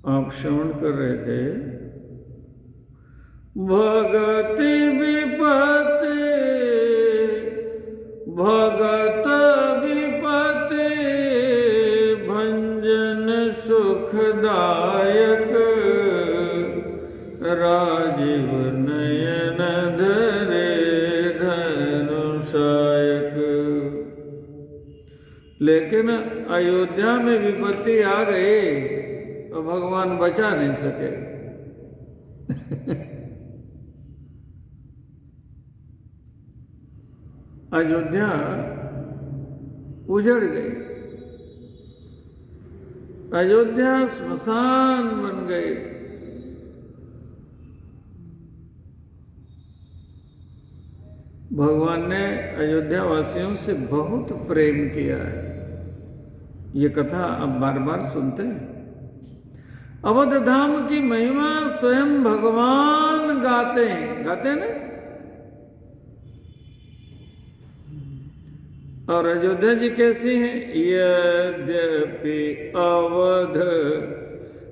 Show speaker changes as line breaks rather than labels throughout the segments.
आप श्रवण कर रहे थे, भगति विपत्ति भगत विपत्ति भंजन सुखदायक राजीव नयन धरे धनुषायक। लेकिन अयोध्या में विपत्ति आ गई तो भगवान बचा नहीं सके। अयोध्या उजड़ गई, अयोध्या स्मशान बन गई। भगवान ने अयोध्या वासियों से बहुत प्रेम किया है। ये कथा अब बार बार सुनते हैं। अवध धाम की महिमा स्वयं भगवान गाते हैं, गाते हैं ना। और अयोध्या जी कैसी हैं? यद्यपि अवध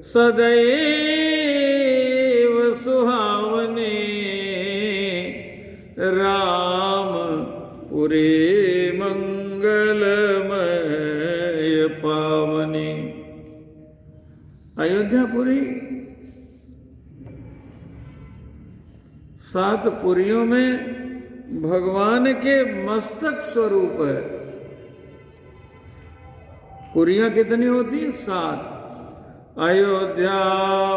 सदैव सुहावनी राम पुरी मंगलमय पावनी। अयोध्यापुरी 7 पुरियों में भगवान के मस्तक स्वरूप है। पुरियां कितनी होती हैं? 7। अयोध्या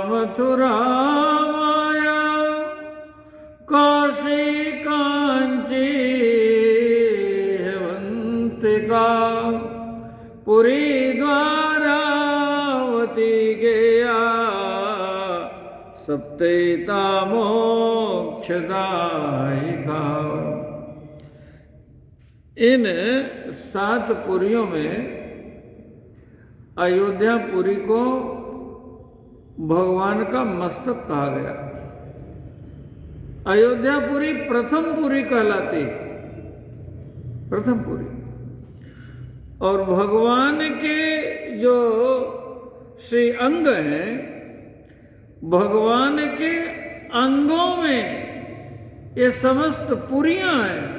मथुरा माया काशी कांची हेमंतिका पुरी द्वारावती गया सप्तैता मोक्षदायिका। इन 7 पुरियों में अयोध्यापुरी को भगवान का मस्तक कहा गया। अयोध्यापुरी प्रथम पुरी कहलाती, प्रथम पुरी। और भगवान के जो श्री अंग हैं, भगवान के अंगों में ये समस्त पुरियां हैं।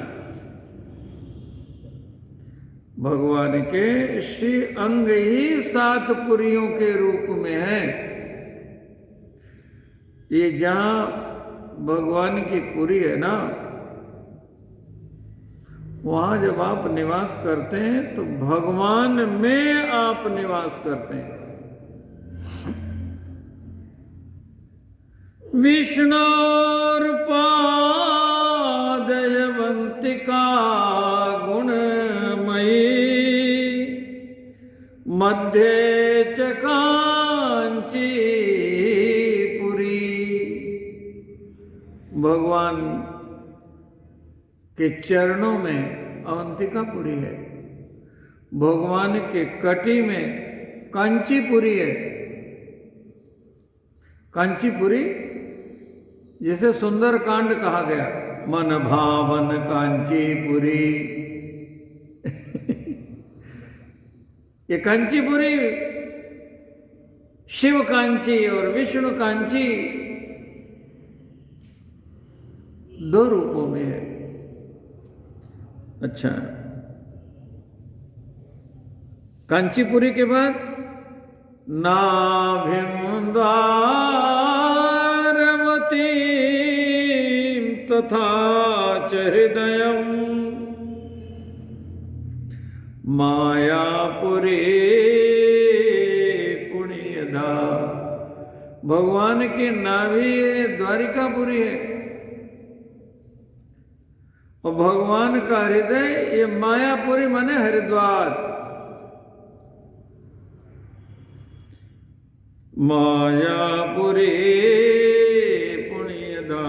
भगवान के श्री अंग ही 7 पुरियों के रूप में है। ये जहां भगवान की पुरी है ना, वहां जब आप निवास करते हैं तो भगवान में आप निवास करते हैं। विष्णोर पादयवंतिका गुणमयी मध्ये च कांची पुरी। भगवान के चरणों में अवंतिकापुरी है, भगवान के कटी में कांचीपुरी है। कांचीपुरी जिसे सुंदर कांड कहा गया, मन भावन कांचीपुरी। ये कांचीपुरी शिव कांची और विष्णु कांची 2 रूपों में है। अच्छा, कांचीपुरी के बाद नाभिं द्वारवती तथा च हृदयं मायापुरी पुण्यदा। भगवान की नाभि द्वारिकापुरी है और भगवान का हृदय ये मायापुरी माने हरिद्वार। मायापुरी पुण्यदा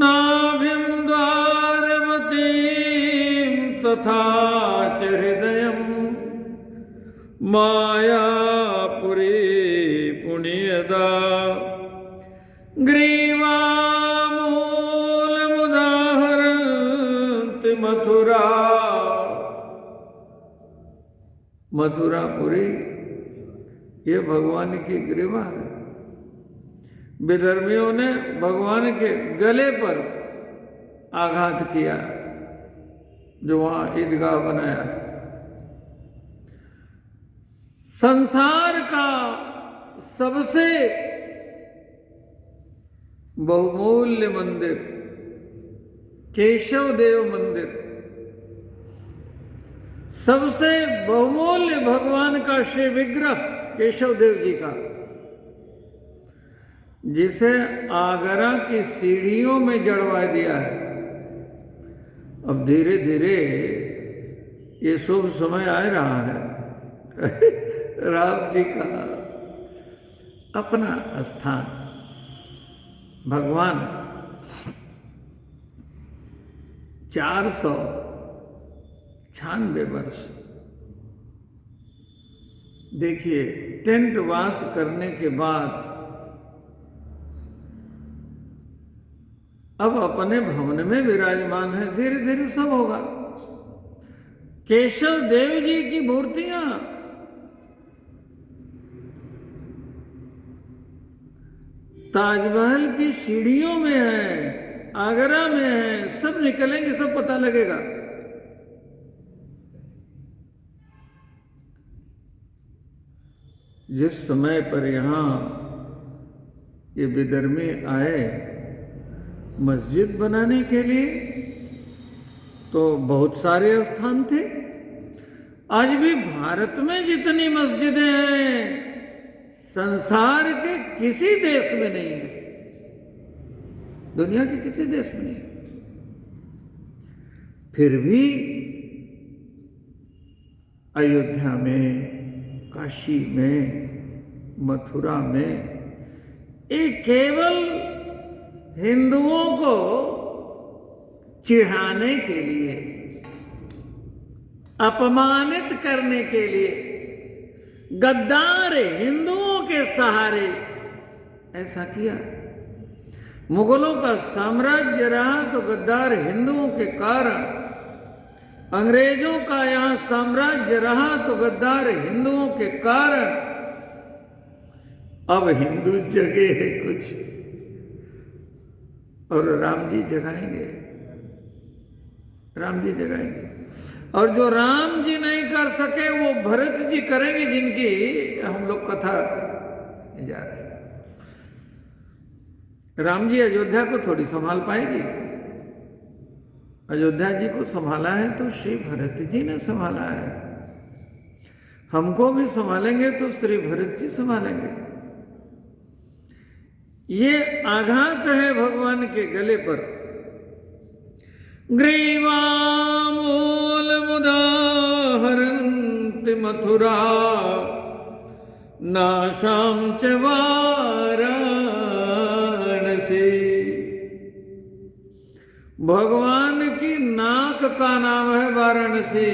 नाभिं द्वारवतीं तथा च हृदयं मायापुरी पुण्यदा। ग्रीवामूलमुदाहरन्ति मथुरा। मथुरापुरी ये भगवान की कृपा है। विधर्मियों ने भगवान के गले पर आघात किया, जो वहां ईदगाह बनाया। संसार का सबसे बहुमूल्य मंदिर केशव देव मंदिर, सबसे बहुमूल्य भगवान का श्री विग्रह केशव देव जी का, जिसे आगरा की सीढ़ियों में जड़वा दिया है। अब धीरे धीरे ये शुभ समय आ रहा है राम जी का अपना स्थान। भगवान 496 वर्ष, देखिए, टेंट वास करने के बाद अब अपने भवन में विराजमान है। धीरे धीरे सब होगा। केशव देव जी की मूर्तियां ताजमहल की सीढ़ियों में है, आगरा में है, सब निकलेंगे, सब पता लगेगा। जिस समय पर यहां ये विधर्मी आए मस्जिद बनाने के लिए, तो बहुत सारे स्थान थे। आज भी भारत में जितनी मस्जिदें हैं संसार के किसी देश में नहीं है, दुनिया के किसी देश में नहीं है। फिर भी अयोध्या में, काशी में, मथुरा में एक केवल हिंदुओं को चिढ़ाने के लिए, अपमानित करने के लिए, गद्दार हिंदुओं के सहारे ऐसा किया। मुगलों का साम्राज्य रहा तो गद्दार हिंदुओं के कारण, अंग्रेजों का यहां साम्राज्य रहा तो गद्दार हिंदुओं के कारण। अब हिंदू जगे है कुछ और राम जी जगाएंगे, राम जी जगाएंगे। और जो राम जी नहीं कर सके वो भरत जी करेंगे, जिनकी हम लोग कथा जा रहे हैं। राम जी अयोध्या को थोड़ी संभाल पाएगी। अयोध्या जी को संभाला है तो श्री भरत जी ने संभाला है। हमको भी संभालेंगे तो श्री भरत जी संभालेंगे। ये आघात है भगवान के गले पर। ग्रीवामूल मुदाहरन्ति मथुरा नाशां च वाराणसी। भगवान की नाक का नाम है वाराणसी।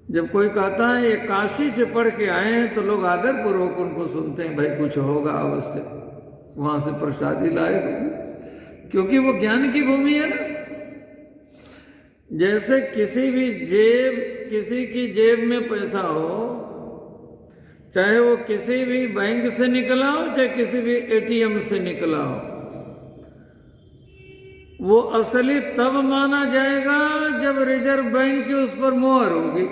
जब कोई कहता है ये काशी से पढ़ के आए हैं तो लोग आदर पूर्वक उनको सुनते हैं, भाई कुछ होगा अवश्य, वहां से प्रसादी लाए होगी, क्योंकि वो ज्ञान की भूमि है ना। जैसे किसी की जेब में पैसा हो, चाहे वो किसी भी बैंक से निकला हो, चाहे किसी भी एटीएम से निकला हो, वो असली तब माना जाएगा जब रिजर्व बैंक की उस पर मोहर होगी।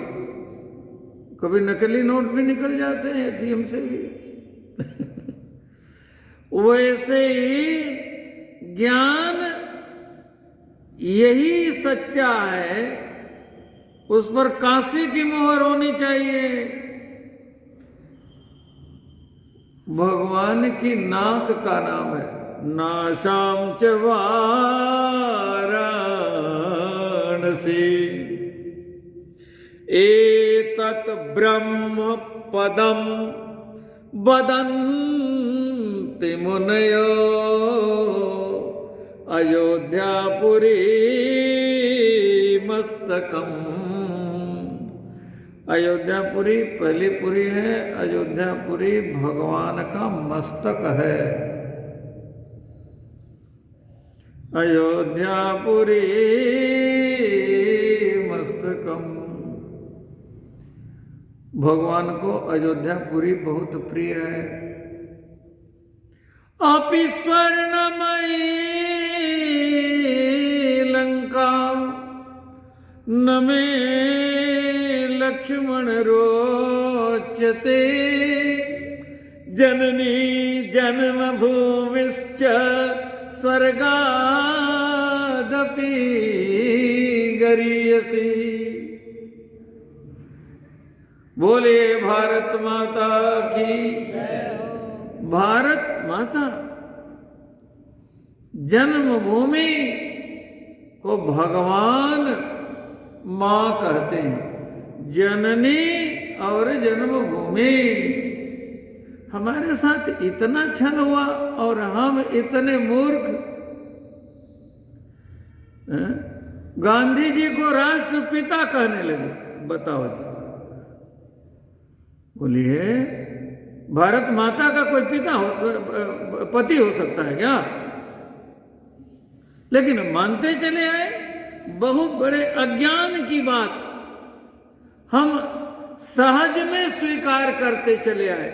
कभी नकली नोट भी निकल जाते हैं एटीएम से भी वैसे ही ज्ञान यही सच्चा है, उस पर काशी की मोहर होनी चाहिए। भगवान की नाक का नाम है नाशां च वाराणसी। एतत् ब्रह्म पदं वदन्ति मुनयो अयोध्यापुरी मस्तकम्। अयोध्यापुरी पहली पुरी है, अयोध्यापुरी भगवान का मस्तक है। अयोध्यापुरी मस्तकम्। भगवान को अयोध्यापुरी बहुत प्रिय है। अपि स्वर्णमयी लंका न मे लक्ष्मण रोचते, जननी जन्मभूमिश्च स्वर्गादपि गरीयसी। बोले भारत माता की। भारत माता जन्मभूमि को भगवान मां कहते हैं, जननी और जन्मभूमि। हमारे साथ इतना छल हुआ और हम इतने मूर्ख। गांधी जी को राष्ट्रपिता कहने लगे, बताओ जी। बोलिए, भारत माता का कोई पिता पति हो सकता है क्या? लेकिन मानते चले आए, बहुत बड़े अज्ञान की बात हम सहज में स्वीकार करते चले आए।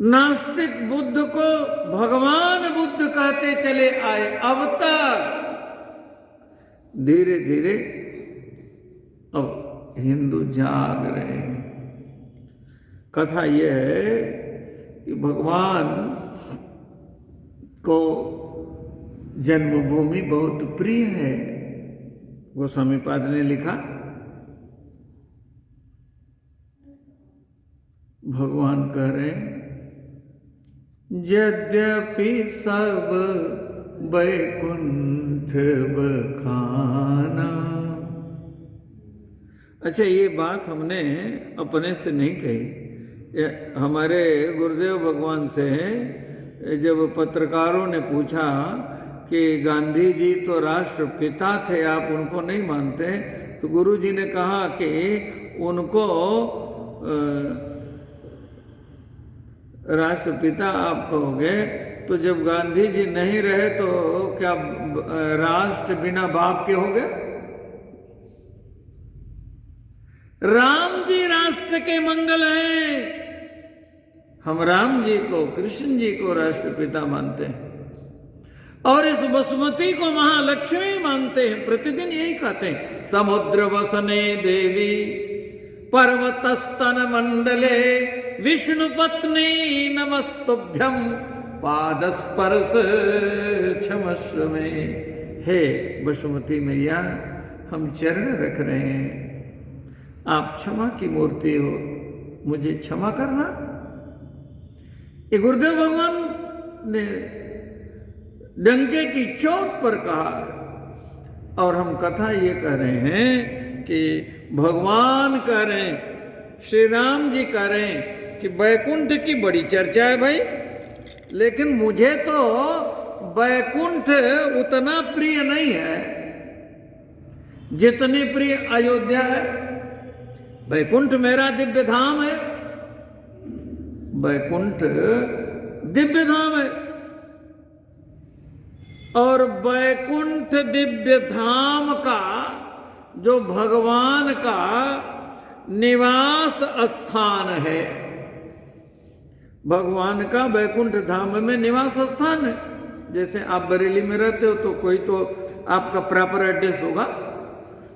नास्तिक बुद्ध को भगवान बुद्ध कहते चले आए। अब तक धीरे धीरे अब हिंदू जाग रहे हैं। कथा यह है कि भगवान को जन्मभूमि बहुत प्रिय है। गोस्वामी पाद ने लिखा, भगवान कह रहे यद्यपि सब बैकुंठ बखाना। अच्छा, ये बात हमने अपने से नहीं कही, हमारे गुरुदेव भगवान से जब पत्रकारों ने पूछा कि गांधी जी तो राष्ट्रपिता थे, आप उनको नहीं मानते, तो गुरु जी ने कहा कि उनको राष्ट्रपिता आप कहोगे, तो जब गांधी जी नहीं रहे तो क्या राष्ट्र बिना बाप के हो गए? राम जी राष्ट्र के मंगल हैं। हम राम जी को, कृष्ण जी को राष्ट्रपिता मानते हैं और इस वसुमती को महालक्ष्मी मानते हैं। प्रतिदिन यही कहते हैं, समुद्र वसने देवी पर्वतस्तन मंडले विष्णु पत्नी नमस्तुभ्यं पादस्पर्श क्षमस्व में। हे वसुमती मैया, हम चरण रख रहे हैं, आप क्षमा की मूर्ति हो, मुझे क्षमा करना। ये गुरुदेव भगवान ने डंके की चोट पर कहा है। और हम कथा ये कह रहे हैं कि भगवान कह रहे हैं, श्री राम जी कह रहे हैं कि बैकुंठ की बड़ी चर्चा है भाई, लेकिन मुझे तो बैकुंठ उतना प्रिय नहीं है जितनी प्रिय अयोध्या है। बैकुंठ मेरा दिव्य धाम है, बैकुंठ दिव्य धाम है। और बैकुंठ दिव्य धाम का जो भगवान का निवास स्थान है, भगवान का बैकुंठ धाम में निवास स्थान है। जैसे आप बरेली में रहते हो तो कोई तो आपका प्रॉपर एड्रेस होगा,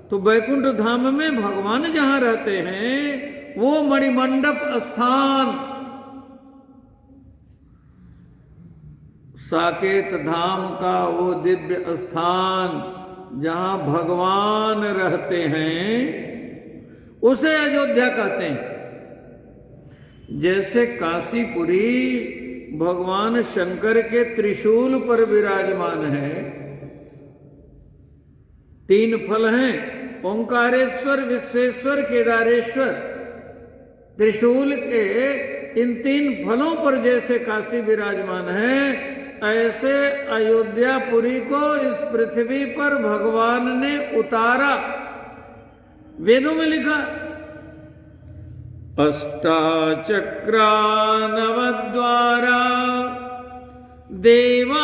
तो बैकुंठ धाम में भगवान जहां रहते हैं वो मणिमंडप स्थान, साकेत धाम का वो दिव्य स्थान जहां भगवान रहते हैं, उसे अयोध्या कहते हैं। जैसे काशीपुरी भगवान शंकर के त्रिशूल पर विराजमान है। 3 फल हैं, ओंकारेश्वर, विश्वेश्वर, केदारेश्वर। त्रिशूल के इन 3 फलों पर जैसे काशी विराजमान है, ऐसे अयोध्यापुरी को इस पृथ्वी पर भगवान ने उतारा। वेदों में लिखा, अष्टाचक्रा नवद्वारा देवानां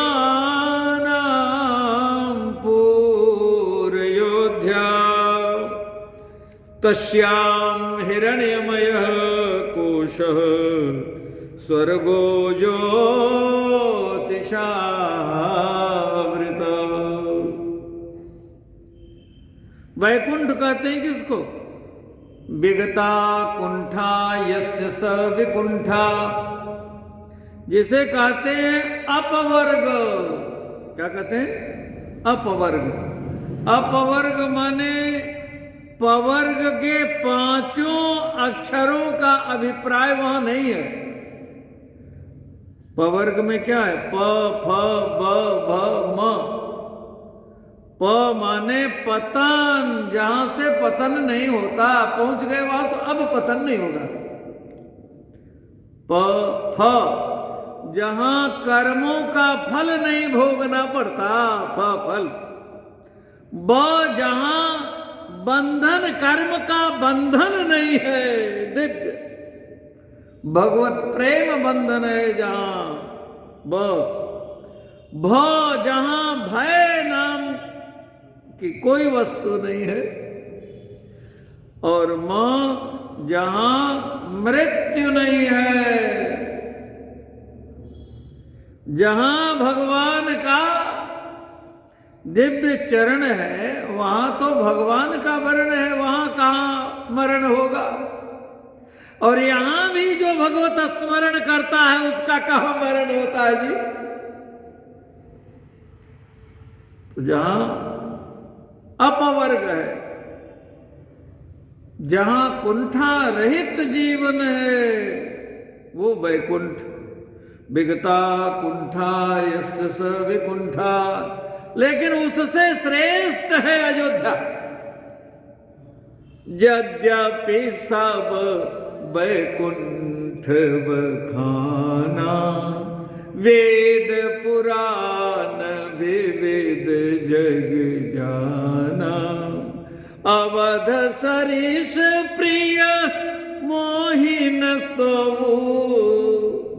पूरयोध्या तस्यां हिरण्यमयः कोशः स्वर्गो ज्योतिषावृत। वैकुंठ कहते हैं किसको? विगता कुंठा यस्य स विकुंठा, जिसे कहते हैं अपवर्ग। क्या कहते हैं? अपवर्ग। अपवर्ग माने पवर्ग के पांचों अक्षरों का अभिप्राय वहां नहीं है। पवर्ग में क्या है? प, फ, ब, भ, म। प माने पतन, जहां से पतन नहीं होता, पहुंच गए वहां तो अब पतन नहीं होगा। प, फ, जहां कर्मों का फल नहीं भोगना पड़ता, फ फल। ब, जहां बंधन, कर्म का बंधन नहीं है, दिव्य भगवत प्रेम बंधन है जहां। ब, भ, जहां भय नाम की कोई वस्तु नहीं है। और म, जहां मृत्यु नहीं है। जहां भगवान का दिव्य चरण है वहां तो भगवान का वर्ण है, वहां कहां मरण होगा। और यहां भी जो भगवत स्मरण करता है उसका कहां मरण होता है जी? तो जहां अपवर्ग है, जहां कुंठा रहित जीवन है, वो वैकुंठ। विगता कुंठा यस्य स विकुंठा, लेकिन उससे श्रेष्ठ है अयोध्या। यद्यपि सब वैकुंठ बखाना, वेद पुराण विविध जग जाना। अवध सरिस प्रिय मोहिन सोऊ,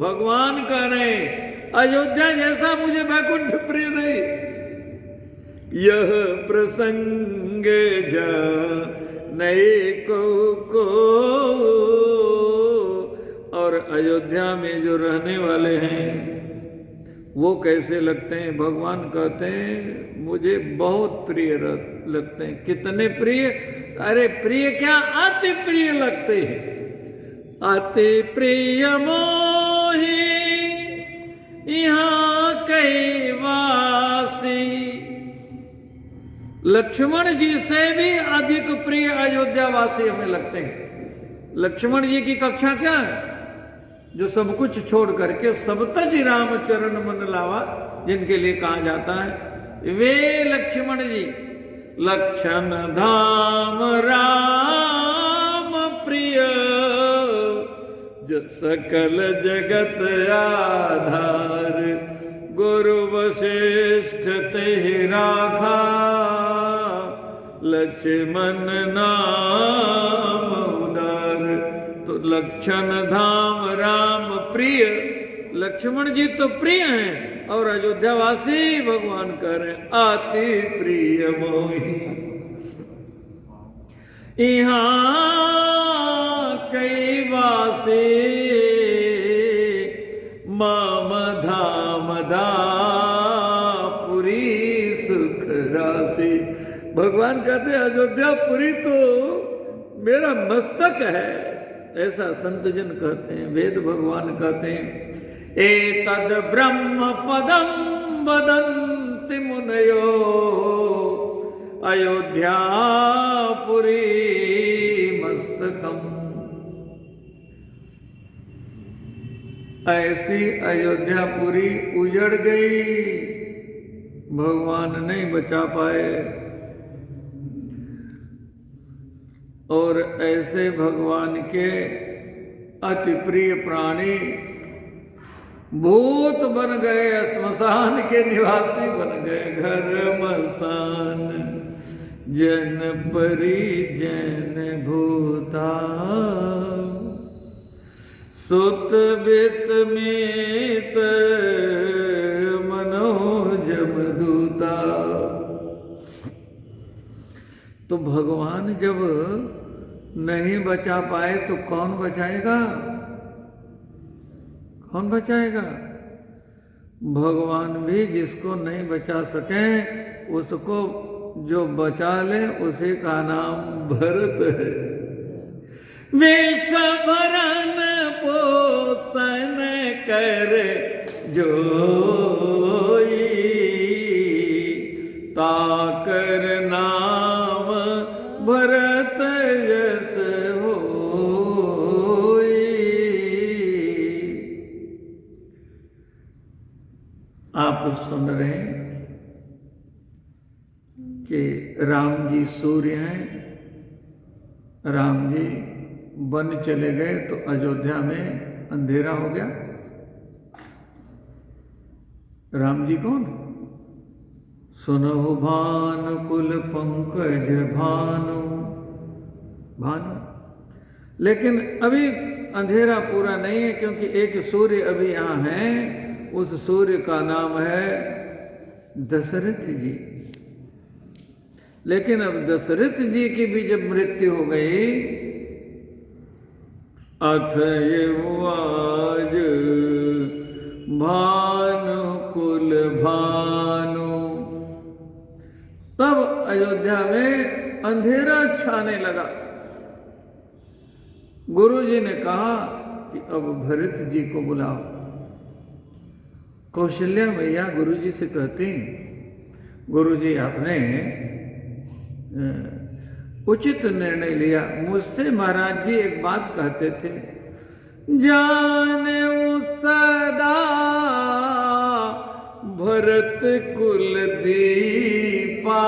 भगवान कह रहे अयोध्या जैसा मुझे वैकुंठ प्रिय नहीं। यह प्रसंग जा नए को। और अयोध्या में जो रहने वाले हैं वो कैसे लगते हैं? भगवान कहते हैं मुझे बहुत प्रिय लगते हैं। कितने प्रिय? अरे प्रिय क्या, अति प्रिय लगते हैं। अति प्रिय मोहि यहाँ कैवासी। लक्ष्मण जी से भी अधिक प्रिय अयोध्यावासी हमें लगते हैं। लक्ष्मण जी की कक्षा क्या है? जो सब कुछ छोड़ करके सब तज राम चरण मन लावा, जिनके लिए कहा जाता है वे लक्ष्मण जी। लक्षण धाम राम प्रिय, जो सकल जगत आधार। गुरु वशिष्ठ तेहि राखा, लक्ष्मण नाम उदार। तो लक्षण धाम राम प्रिय, लक्ष्मण जी तो प्रिय हैं और अयोध्यावासी भगवान कह रहे हैं अति प्रिय मोहि। यहाँ कैवासी मम धाम पुरी सुख राशि। भगवान कहते अयोध्यापुरी तो मेरा मस्तक है, ऐसा संत जन कहते हैं, वेद भगवान कहते हैं। एतद ब्रह्म पदम वदन्ति मुनयो, अयोध्यापुरी मस्तकम। ऐसी अयोध्यापुरी उजड़ गई, भगवान नहीं बचा पाए। और ऐसे भगवान के अति प्रिय प्राणी भूत बन गए, श्मशान के निवासी बन गए। घर मसान जन परी जन भूता, सुत बित मीत मनोजम दूता। तो भगवान जब नहीं बचा पाए तो कौन बचाएगा? कौन बचाएगा? भगवान भी जिसको नहीं बचा सके उसको जो बचा ले उसी का नाम भरत है। विश्व भरन पोषण कर जोई, ताकर नाम भरत यस होई। आप सुन रहे हैं कि राम जी सूर्य हैं। राम जी वन चले गए तो अयोध्या में अंधेरा हो गया। राम जी कौन? सुनहु भानु कुल पंकज भानु, भानु। लेकिन अभी अंधेरा पूरा नहीं है, क्योंकि एक सूर्य अभी यहाँ है। उस सूर्य का नाम है दशरथ जी। लेकिन अब दशरथ जी की भी जब मृत्यु हो गई, अथ ये आज भानु कुल भानु, तब अयोध्या में अंधेरा छाने लगा। गुरु जी ने कहा कि अब भरत जी को बुलाओ। कौशल्या मैया गुरु जी से कहती, गुरु जी आपने उचित निर्णय लिया। मुझसे महाराज जी एक बात कहते थे, जाने सदा भरत कुल दीपा,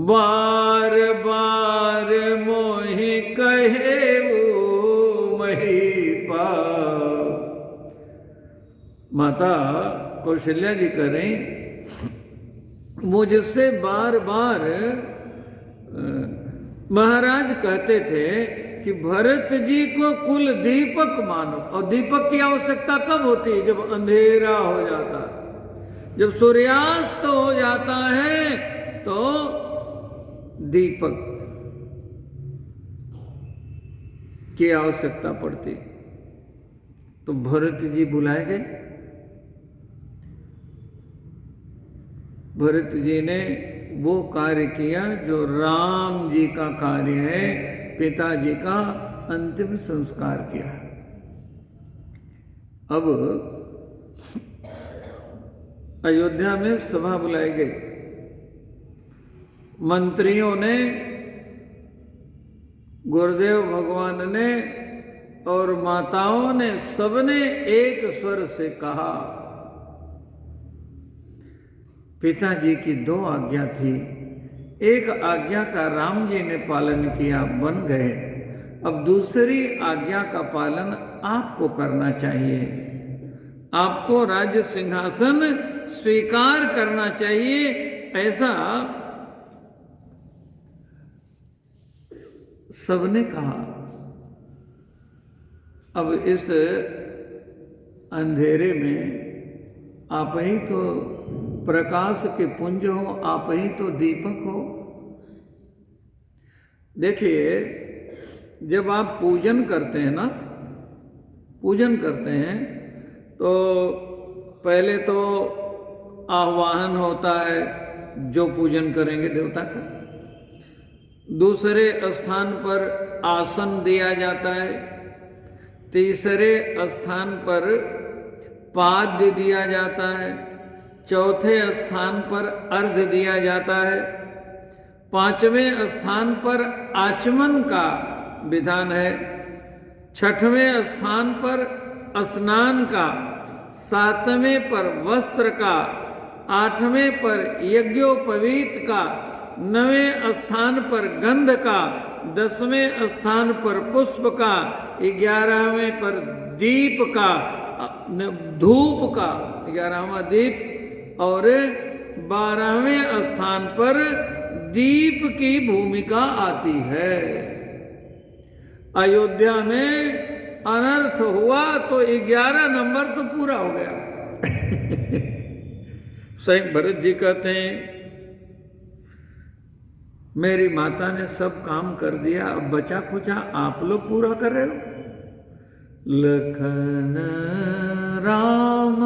बार बार मोहि कहे वो महीपा। माता कौशल्या जी कह रही, मुझसे बार बार महाराज कहते थे कि भरत जी को कुल दीपक मानो। और दीपक की आवश्यकता कब होती है? जब अंधेरा हो जाता है, जब सूर्यास्त हो जाता है तो दीपक की आवश्यकता पड़ती। तो भरत जी बुलाए गए। भरत जी ने वो कार्य किया जो राम जी का कार्य है, पिताजी का अंतिम संस्कार किया। अब अयोध्या में सभा बुलाई गई। मंत्रियों ने, गुरुदेव भगवान ने और माताओं ने सबने एक स्वर से कहा। पिताजी की दो आज्ञा थी। एक आज्ञा का राम जी ने पालन किया, बन गए। अब दूसरी आज्ञा का पालन आपको करना चाहिए। आपको राज्य सिंहासन स्वीकार करना चाहिए, ऐसा सबने कहा। अब इस अंधेरे में आप ही तो प्रकाश के पुंज हो, आप ही तो दीपक हो। देखिए, जब आप पूजन करते हैं ना, पूजन करते हैं तो पहले तो आह्वान होता है, जो पूजन करेंगे देवता का। दूसरे स्थान पर आसन दिया जाता है। तीसरे स्थान पर पाद्य दिया जाता है। चौथे स्थान पर अर्घ दिया जाता है। पांचवें स्थान पर आचमन का विधान है। छठवें स्थान पर स्नान का, सातवें पर वस्त्र का, आठवें पर यज्ञोपवीत का, नवें स्थान पर गंध का, 10वें स्थान पर पुष्प का, 11वें पर दीप का, धूप का 11वां दीप, और 12वें स्थान पर दीप की भूमिका आती है। अयोध्या में अनर्थ हुआ तो 11 नंबर तो पूरा हो गया। स्वयं भरत जी कहते हैं, मेरी माता ने सब काम कर दिया, अब बचा खुचा आप लोग पूरा कर रहे हो। लखन राम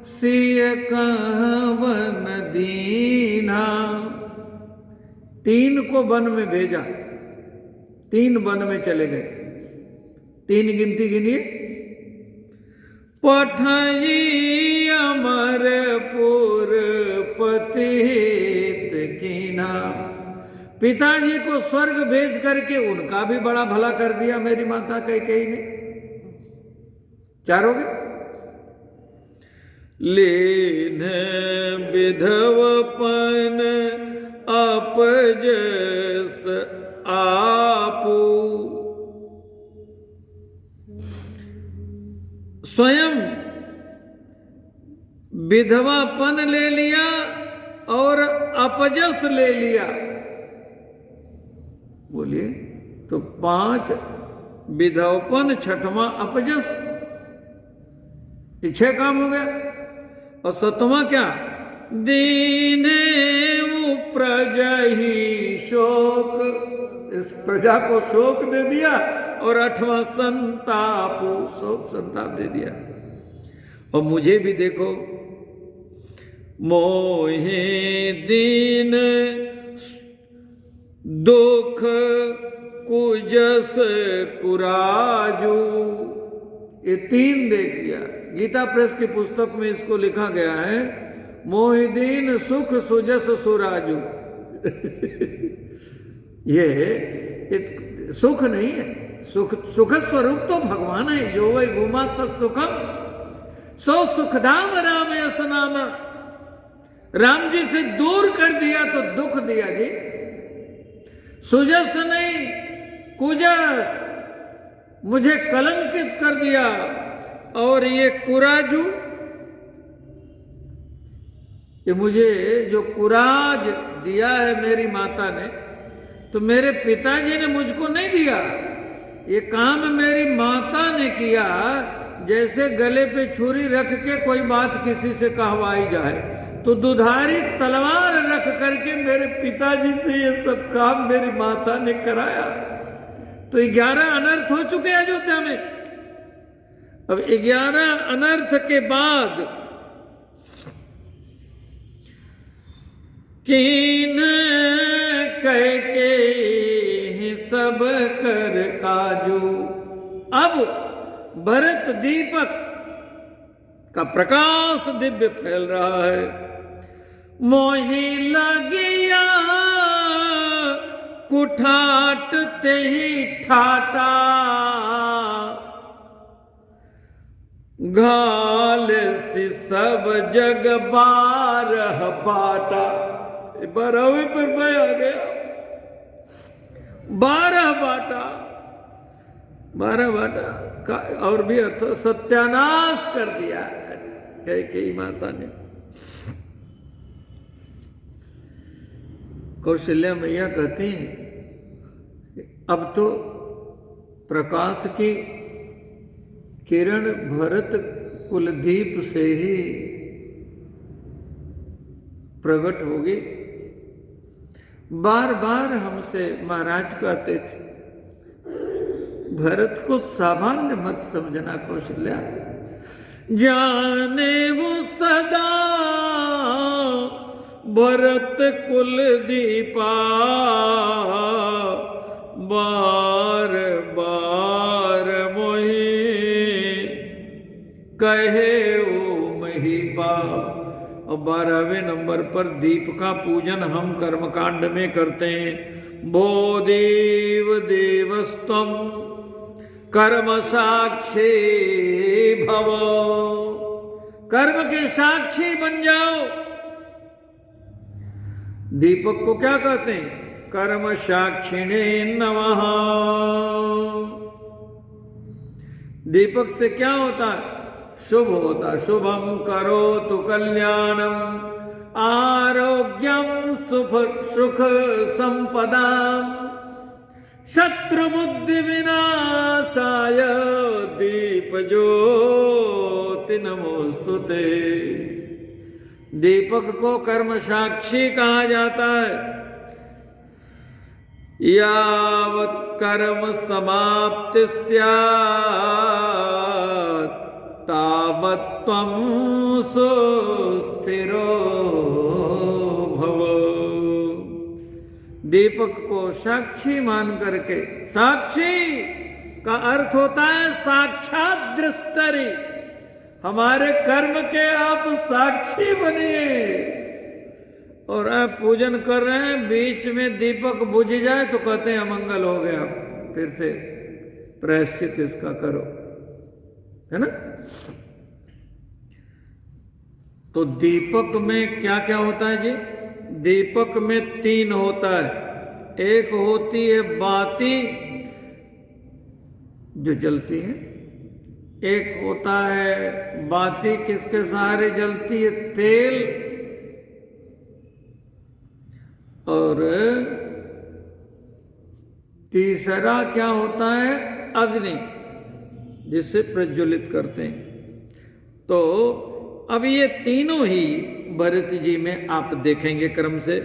सिय कहवन दीना। 3 को वन में भेजा, 3 वन में चले गए। 3 गिनती गिनिए। पठई अमरपुर पतित कीना। पिताजी को स्वर्ग भेज करके उनका भी बड़ा भला कर दिया मेरी माता कैकेयी ने। 4 हो गए। लीन विधवपन अपजस आपू। स्वयं विधवापन ले लिया और अपजस ले लिया। बोलिए तो 5 विधवपन, 6वां अपजस, 6 काम हो गया। और 7वां क्या? दीने प्रजा ही शोक। इस प्रजा को शोक दे दिया। और 8वां संतापु, शोक संताप दे दिया। और मुझे भी देखो, मोहे दीन दुख कुजस कुराजू। ये 3 देख लिया। गीता प्रेस की पुस्तक में इसको लिखा गया है, मोहिदीन सुख सुजस सुराजू। ये सुख नहीं है, सुख स्वरूप तो भगवान है। जो वही भूमा तत्सुखम सो सुखधाम राम यस नाम। राम जी से दूर कर दिया तो दुख दिया जी। सुजस नहीं, कुजस, मुझे कलंकित कर दिया। और ये कुराजू, ये मुझे जो कुराज दिया है मेरी माता ने, तो मेरे पिताजी ने मुझको नहीं दिया। ये काम मेरी माता ने किया। जैसे गले पे छुरी रख के कोई बात किसी से कहवाई जाए, तो दुधारी तलवार रख करके मेरे पिताजी से ये सब काम मेरी माता ने कराया। तो 11 अनर्थ हो चुके अयोध्या में। अब 11 अनर्थ के बाद कीन कह के सब कर काजू। अब भरत दीपक का प्रकाश दिव्य फैल रहा है। मोही लगिया कुठाटते ही ठाटा। घाल सी सब जग 12 बाटा। 12वें पर मैं आ गया। 12 बाटा, 12 बाटा का और भी अर्थ सत्यानाश कर दिया कैकेयी माता ने। कौशल्या मैया कहती हैं, अब तो प्रकाश की किरण भरत कुलदीप से ही प्रकट होगी। बार बार हमसे महाराज कहते थे, भरत को सामान्य मत समझना कौशल्या। जाने वो सदा भरत कुलदीपा। बार बार मोहि कहे ओ महीपा। और 12वें नंबर पर दीप का पूजन हम कर्मकांड में करते हैं। भो देव देवस्तम कर्म साक्षी भव। कर्म के साक्षी बन जाओ। दीपक को क्या कहते हैं? कर्म साक्षिणे नमः। दीपक से क्या होता है? शुभ होता। शुभम करोतु कल्याणम आरोग्यम सुख संपदाम शत्रु बुद्धि विनाशाय दीप ज्योति नमोस्तुते। दीपक को कर्म साक्षी कहा जाता है। यावत् कर्म समाप्ति स्यात् तावत् त्वं सुस्थिरो भव। दीपक को साक्षी मान करके, साक्षी का अर्थ होता है साक्षात दृष्टि, हमारे कर्म के आप साक्षी बनिए। और आप पूजन कर रहे हैं, बीच में दीपक बुझ जाए तो कहते हैं अमंगल हो गया, फिर से प्रायश्चित इसका करो, है ना। तो दीपक में क्या क्या होता है जी? दीपक में 3 होता है। एक होती है बाती जो जलती है, एक होता है बाती किसके सहारे जलती है? तेल, और तीसरा क्या होता है? अग्नि, जिससे प्रज्वलित करते हैं। तो अब ये तीनों ही भरत जी में आप देखेंगे क्रम से।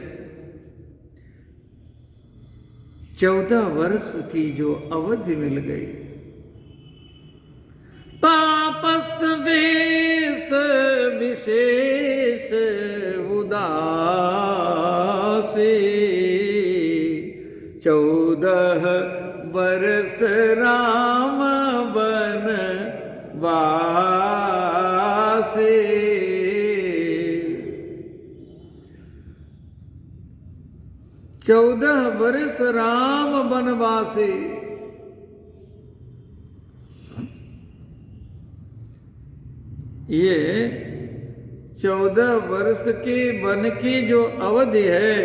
14 वर्ष की जो अवधि मिल गई, तापस वेश विशेष उदासी, 14 वर्ष राम बन वासी। 14 वर्ष राम बनवासी। ये 14 वर्ष की वन की जो अवधि है,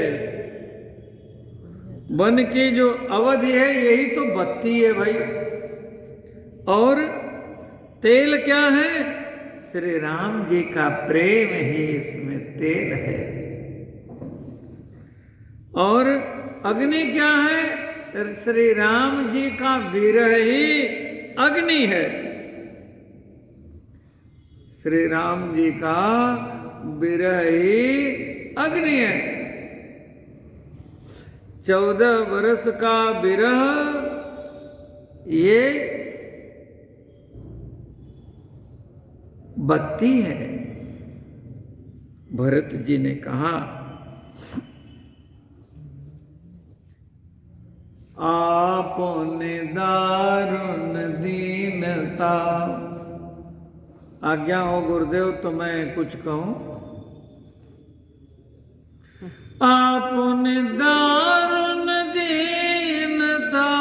वन की जो अवधि है, यही तो बत्ती है भाई। और तेल क्या है? श्री राम जी का प्रेम ही इसमें तेल है। और अग्नि क्या है? श्री राम जी का विरह ही अग्नि है। श्री राम जी का विरह ही अग्नि है। 14 वर्ष का विरह ये बत्ती है। भरत जी ने कहा, आपने दारुण दीनता। आज्ञा हो गुरुदेव तो मैं कुछ कहूं। आपने दारुण दीनता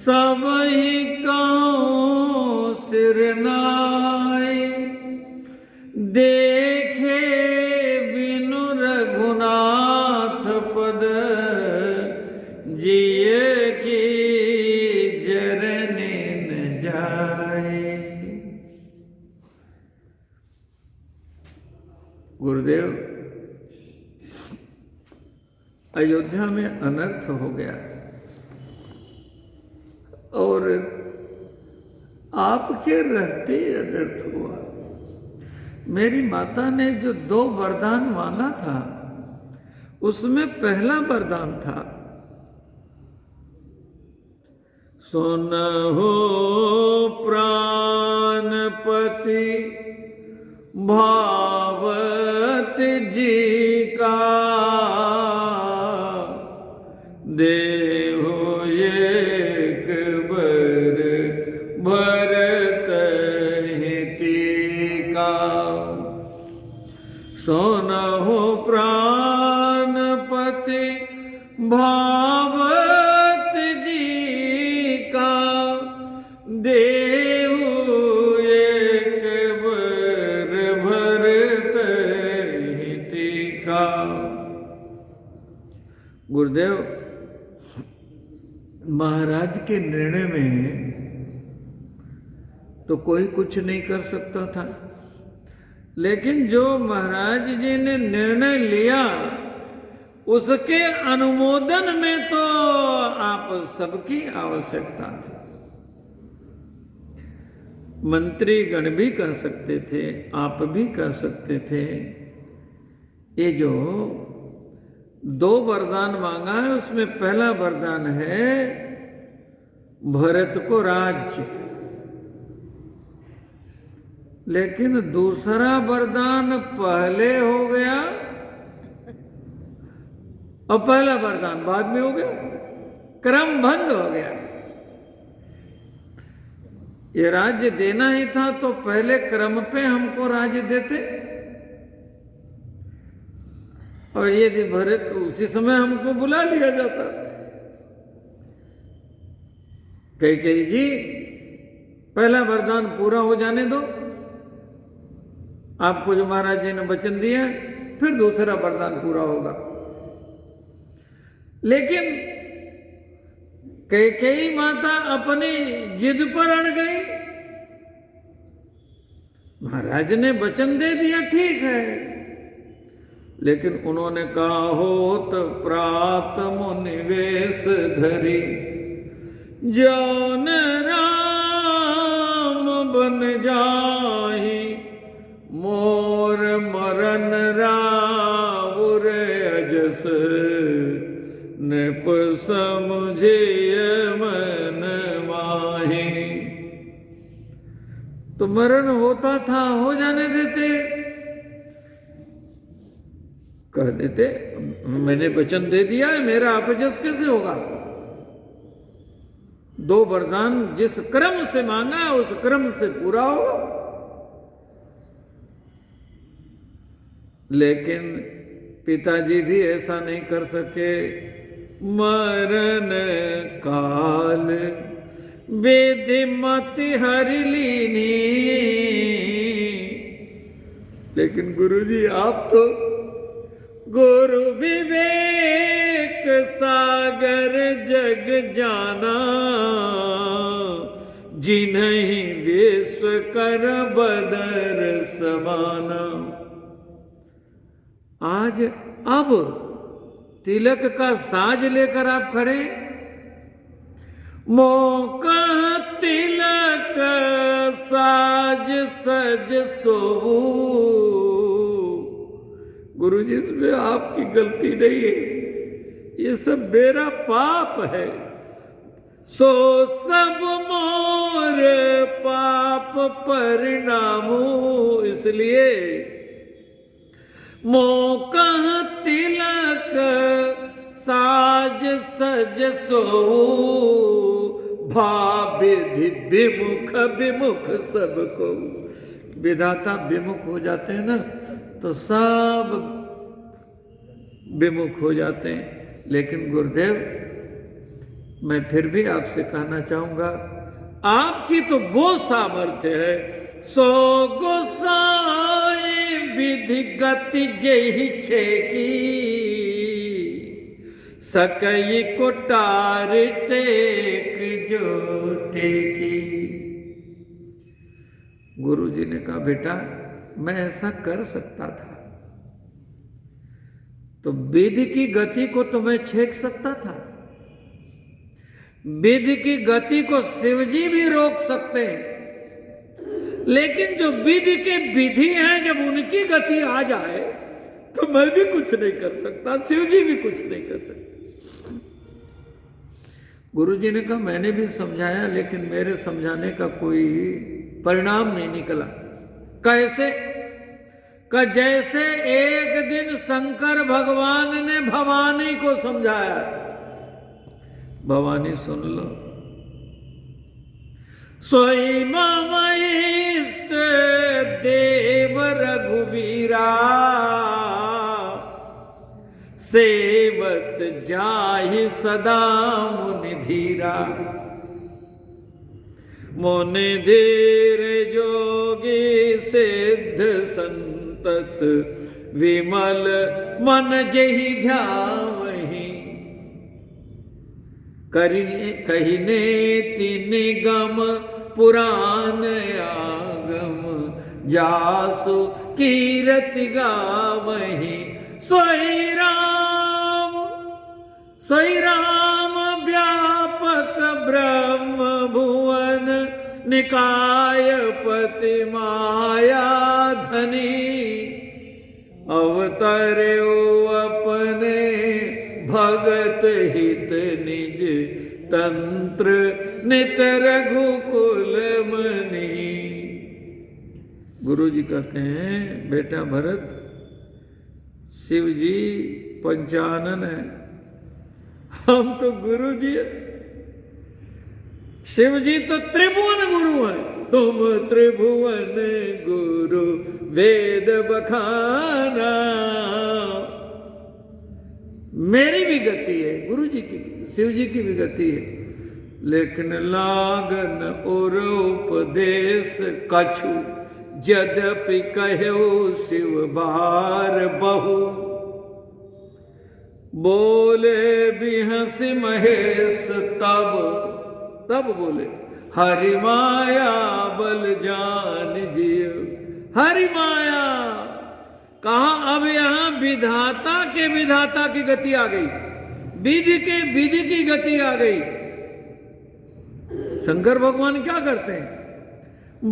सब ही कहूं सिरनाई, देखे बिनु रघुनाथ पद जिए की जरने न जाए। गुरुदेव, अयोध्या में अनर्थ हो गया और आपके रहते अनर्थ हुआ। मेरी माता ने जो 2 वरदान मांगा था, उसमें पहला वरदान था, सुनहो प्राणपति भावत जी का, देहो एक बर भरत हितिका। सुनहो प्राणपति भावत जी का, देहु एक बर भरत हितिका। गुरुदेव, महाराज के निर्णय में तो कोई कुछ नहीं कर सकता था, लेकिन जो महाराज जी ने निर्णय लिया उसके अनुमोदन में तो आप सबकी आवश्यकता थी। मंत्री गण भी कर सकते थे, आप भी कर सकते थे। ये जो 2 वरदान मांगा है, उसमें पहला वरदान है भरत को राज्य, लेकिन दूसरा वरदान पहले हो गया और पहला वरदान बाद में हो गया, क्रम भंग हो गया। ये राज्य देना ही था तो पहले क्रम पे हमको राज्य देते, और यदि भरत उसी समय हमको बुला लिया जाता। कैकेयी जी, पहला वरदान पूरा हो जाने दो, आपको जो महाराज जी ने वचन दिया, फिर दूसरा वरदान पूरा होगा। लेकिन कैकेयी माता अपनी जिद पर अड़ गई। महाराज ने वचन दे दिया, ठीक है, लेकिन उन्होंने कहा होत प्रात मुनिवेश धरी, जौन राम बन जाहि, मोर मरन रावुर अजस, नृप समझिय मन माहि। तो मरण होता था, हो जाने देते, कह देते मैंने वचन दे दिया है, मेरा अपजस कैसे होगा। 2 वरदान जिस क्रम से मांगा उस क्रम से पूरा होगा। लेकिन पिताजी भी ऐसा नहीं कर सके। मरण काल विधि मति हरि लीनी। लेकिन गुरुजी आप तो गुरु विवेक सागर जग जाना, जिन्हीं विश्व कर बदर समाना। आज अब तिलक का साज लेकर आप खड़े, मौका तिलक साज सज सोऊ। गुरु जी, इसमें आपकी गलती नहीं है, ये सब मेरा पाप है। सो सब मोर पाप परिणामो, इसलिए मौका तिलक साज सज सो, भाविधि विमुख विमुख सबको। विधाता विमुख हो जाते हैं ना, तो सब विमुख हो जाते हैं। लेकिन गुरुदेव, मैं फिर भी आपसे कहना चाहूंगा, आपकी तो वो सामर्थ्य है, सो गोसाई विधि गति जही छे की, सकई को टार टेक जो टेकी। गुरु जी ने कहा, बेटा मैं ऐसा कर सकता था, तो विधि की गति को तो मैं छेक सकता था, विधि की गति को शिवजी भी रोक सकते हैं, लेकिन जो विधि के विधि हैं, जब उनकी गति आ जाए तो मैं भी कुछ नहीं कर सकता, शिवजी भी कुछ नहीं कर सकते। गुरु जी ने कहा, मैंने भी समझाया, लेकिन मेरे समझाने का कोई परिणाम नहीं निकला। कैसे? का जैसे एक दिन शंकर भगवान ने भवानी को समझाया था। भवानी सुन लो, सोई मम इष्ट देव रघुवीरा, सेवत जाहि सदा मुनि धीरा। मुनि धीर जोगी सिद्ध संतत, विमल मन जहि ध्यावहि। कहिने तिन गम पुराण आगम, जासु कीरति गावहि। सोई राम व्यापक ब्रह्म भुवन, निकाय पति माया धनी। अवतर्यो अपने भगत हित निज तंत्र नित रघुकुल मणि। गुरु जी कहते हैं बेटा भरत, शिव जी पंचानन है, हम तो गुरु जी है। शिव जी तो त्रिभुवन गुरु है, तुम त्रिभुवन गुरु वेद बखाना। मेरी भी गति है, गुरु जी की भी, शिव जी की भी गति है, लेकिन लागन और उपदेश कछु यद्यपि कहो शिव बार बहु। बोले बिहसी महेश तब बोले हरि माया बल जान जियो। हरि माया कहा, अब यहां विधाता की गति आ गई, विधि की गति आ गई। शंकर भगवान क्या करते हैं,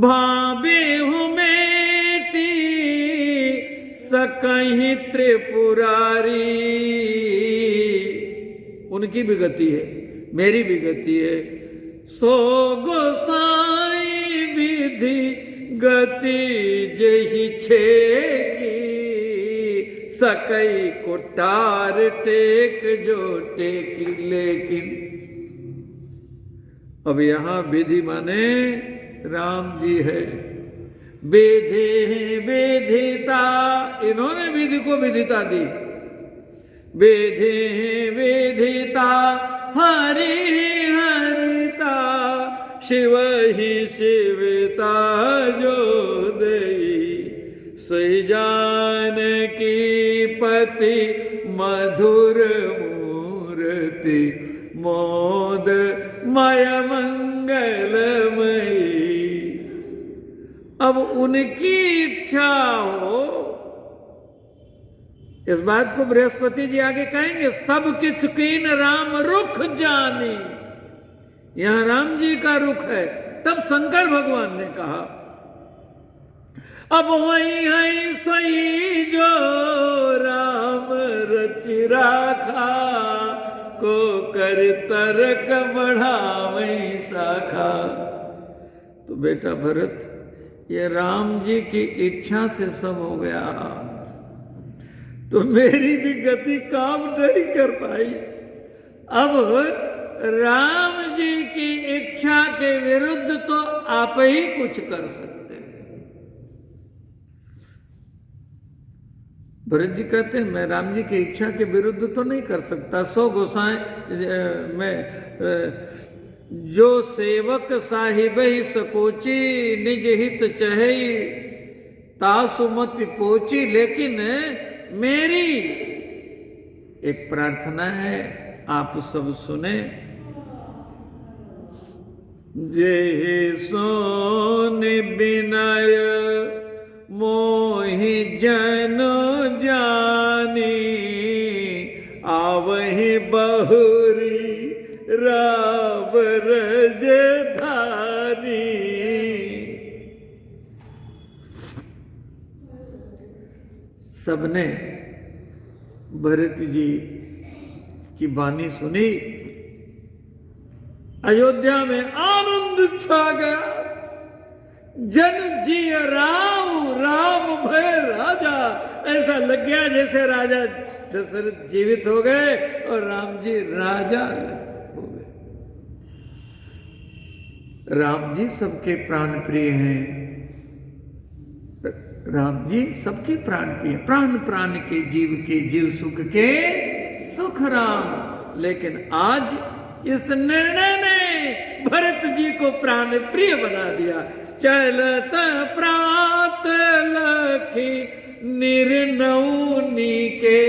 भावे हूं मेटी सकहीं त्रिपुरारी। उनकी भी गति है, मेरी भी गति है। सो गोसाई विधि गति जही छेकी, सकई कोटार टेक जो टेकी। लेकिन अब यहां विधि माने राम जी है। विधि विधिता, इन्होंने विधि को विधिता दी। विधि विधिता हरि हरिता, शिव ही शिवता जो दई। सही जान की पति मधुर मूर्ति, मोद मय मंगलमयी। अब उनकी इच्छा हो, इस बात को बृहस्पति जी आगे कहेंगे, तब किछ कीन राम रुख जानी। यहां राम जी का रुख है। तब शंकर भगवान ने कहा, अब वही है सही जो राम रच राखा, को कर तरक बढ़ावे शाखा। तो बेटा भरत, ये राम जी की इच्छा से सब हो गया, तो मेरी भी गति काम नहीं कर पाई। अब राम जी की इच्छा के विरुद्ध तो आप ही कुछ कर सकते हैं। भरत जी कहते हैं, मैं राम जी की इच्छा के विरुद्ध तो नहीं कर सकता। सो गोसाई में जो सेवक साहिब ही सकोची, निज हित चहे तासुमति पोची। लेकिन मेरी एक प्रार्थना है, आप सब सुने। जे सोन विनय मोहि जन जानी, आवहि बहुरी राम रज धानी। सबने भरत जी की वाणी सुनी, अयोध्या में आनंद छा गया। जन जी राम भय राजा। ऐसा लग गया जैसे राजा दशरथ जीवित हो गए और राम जी राजा हो गए। राम जी सबके प्राण प्रिय हैं। राम जी सबके प्राण प्रिय, प्राण प्राण के जीव सुख के सुख राम। लेकिन आज इस निर्णय ने भरत जी को प्राण प्रिय बना दिया। चलत प्रात लखी निर्नौनी के